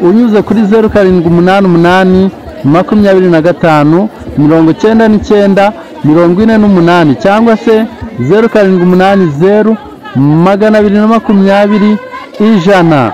unyuze kuri 0788 25 99 48 cyangwa se 0780 220 100.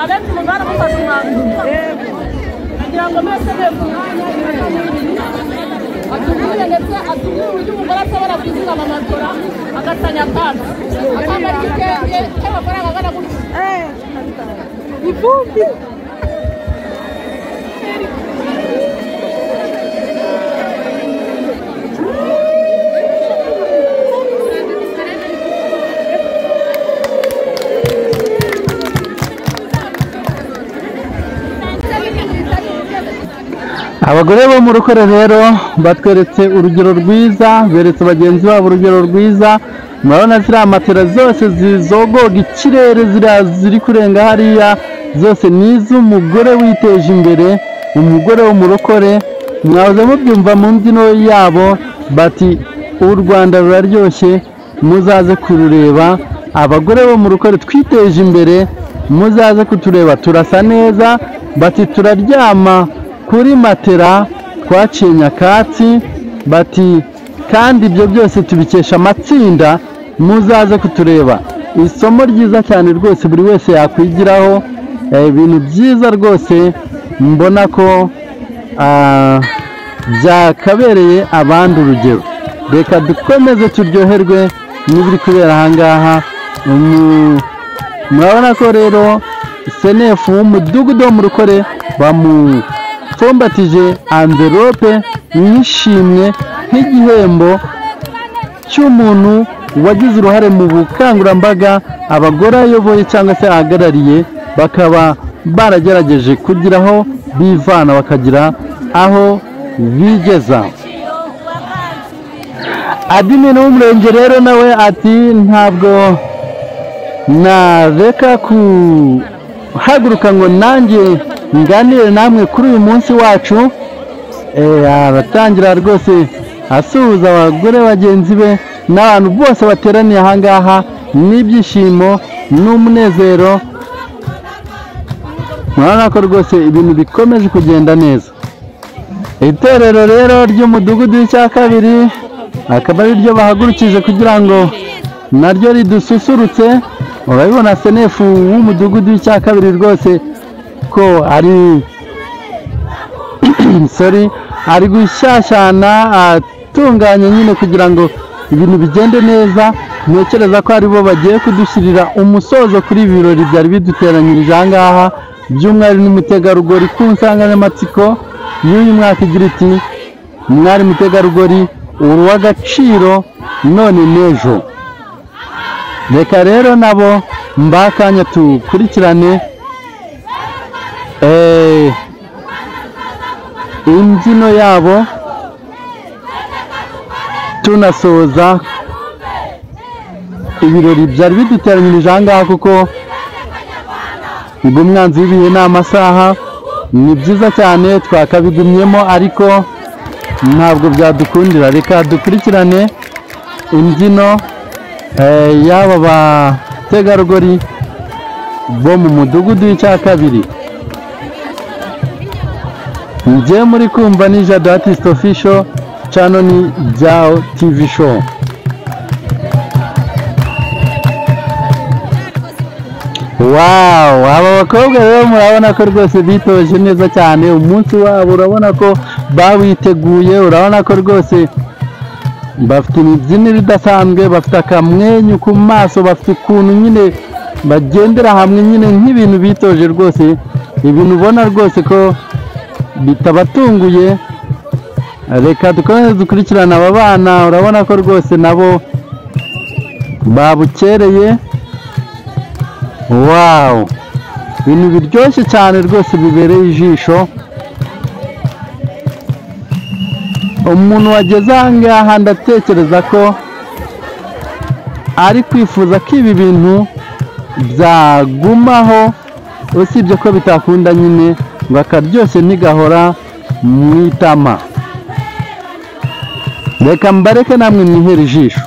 Abenshi mu bana mufashe umwanzuro kugira ngo mwese mwese umwanya ndetse atubwira uburyo umugore ashobora kuzigama amatora agatanya kandi akambara igitenge cy'amafaranga angana gutya ivumbi. Abagore bo mu rukore rero batweretse urugero rwiza, beretse bagenzi babo urugero rwiza. Murabona ziriya matera zose zizogoga ikirere ziri kurenga hariya, zose ni iz'umugore witeje imbere, umugore wo mu rukore. Mwahoze mubyumva mu mbyino yabo bati u Rwanda ruraryoshye muzaze kurureba. Abagore bo mu rukore twiteje imbere muzaze kutureba, turasa neza. Bati turaryama kuri matera twaciye nyakatsi, bati kandi ibyo byose tubikesha amatsinda, muzaze kutureba. Isomo ryiza cyane rwose buri wese yakwigiraho, ibintu byiza rwose mbona ko byakabereye abandi urugero. Reka dukomeze turyoherwe n'ibiri kubera ahangaha. Murabona ko rero senefu w'umudugudu wo mu rukore bamupfumbatije envelope nk'ishimwe, nk'igihembo cy'umuntu wagize uruhare mu bukangurambaga abagore ayoboye cyangwa se ahagarariye, bakaba baragerageje kugira aho bivana bakagira aho bigeza. Admin w'umurenge rero nawe ati ntabwo nareka kuhaguruka ngo nanjye nganire namwe kuri uyu munsi wacu. Aratangira rwose asuhuza abagore bagenzi be n'abantu bose bateraniye ahangaha n'ibyishimo n'umunezero. Murabona ko rwose ibintu bikomeje kugenda neza. Itorero rero ry'umudugudu w'icya kabiri akaba ari ryo bahagurukije kugira ngo naryo ridususurutse. Urabibona senefu w'umudugudu w'icya kabiri rwose ko ari ari gushyashyana atunganye nyine kugira ngo ibintu bigende neza. Ntekereza ko aribo bagiye kudushyirira umusozo kuri ibi birori byari biduteranyirije ahangaha by'umwari n'umutegarugori ku nsanganyamatsiko y'uyu mwaka igira iti mwari mutegarugori uri uw'agaciro none n'ejo. Reka rero nabo mbakanya tukurikirane imbyino yabo tunasoza ibirori byari biduteranyirije ahangaha, kuko ubwo umwanzi w'ibihe ni amasaha. Ni byiza cyane twakabigumyemo ariko ntabwo byadukundira. Reka dukurikirane imbyino y'aba bategarugori bo mu mudugudu w'icya kabiri. Njye muri kumva ni Jado Artist Official, channel ni Jao TV Show. Wow, aba bakobwa rero murabona ko rwose bitoje neza cyane. Umunsi wabo urabona ko bawiteguye, urabona ko rwose bafite imibyinire idasanzwe, bafite akamwenyu ku maso, bafite ukuntu nyine bagendera hamwe nyine nk'ibintu bitoje rwose, ibintu ubona rwose ko bitabatunguye. Reka dukomeze dukurikirana aba bana, urabona ko rwose nabo babukereye. Wow, ibintu biryoshye cyane rwose bibereye ijisho. Umuntu wageze ahangaha ndatekereza ko ari kwifuza ko ibi bintu byagumaho, usibye ko bitakunda nyine ngo akaryoshye ntigahora mu itama. Reka mbareke namwe mwihere ijisho.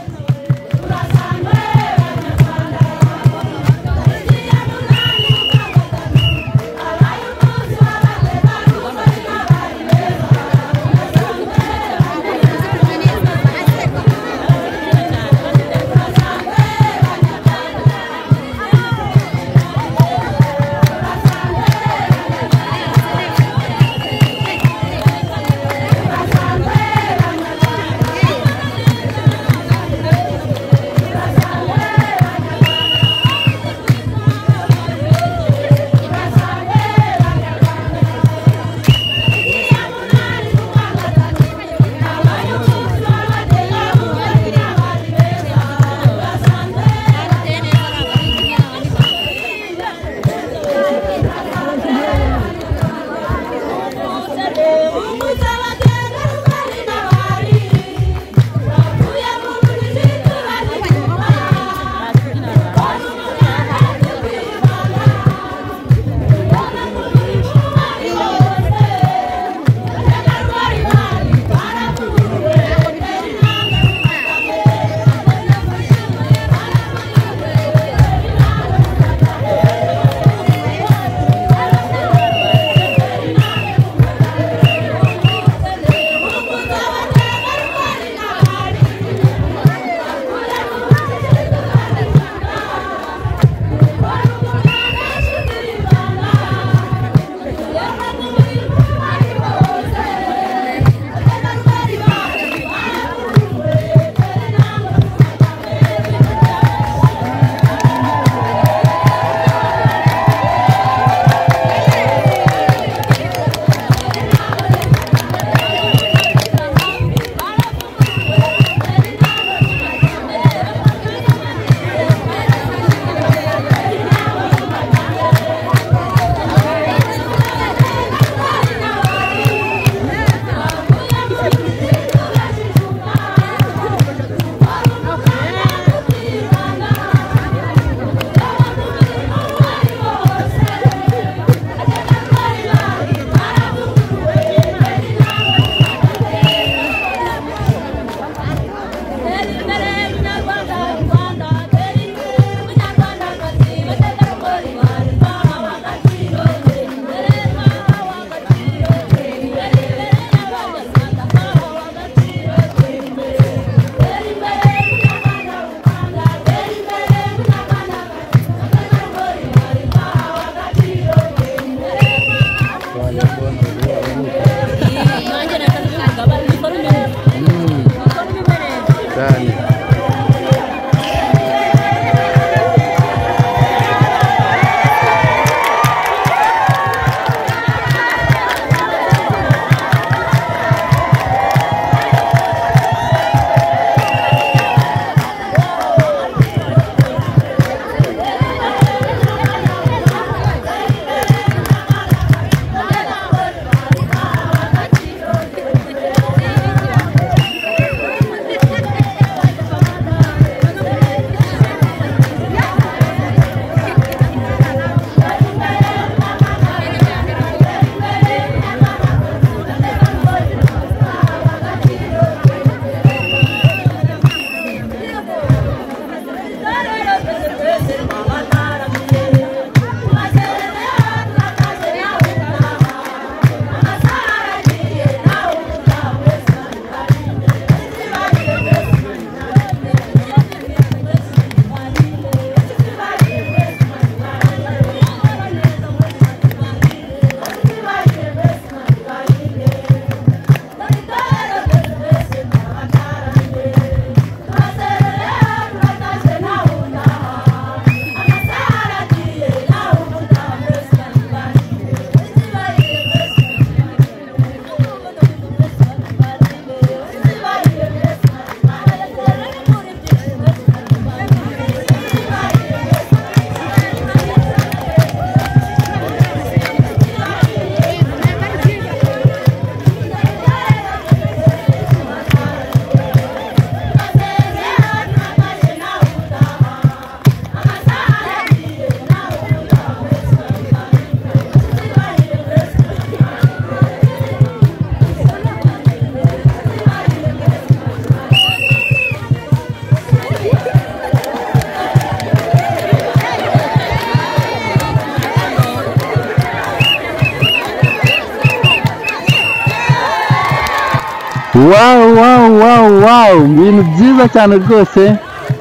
wow ibintu byiza cyane rwose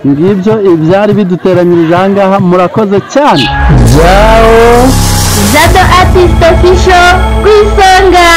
ngibyo ibyari biduteranyirije aha ngaha murakoze cyane Jao Jado Artist Official ku isonga.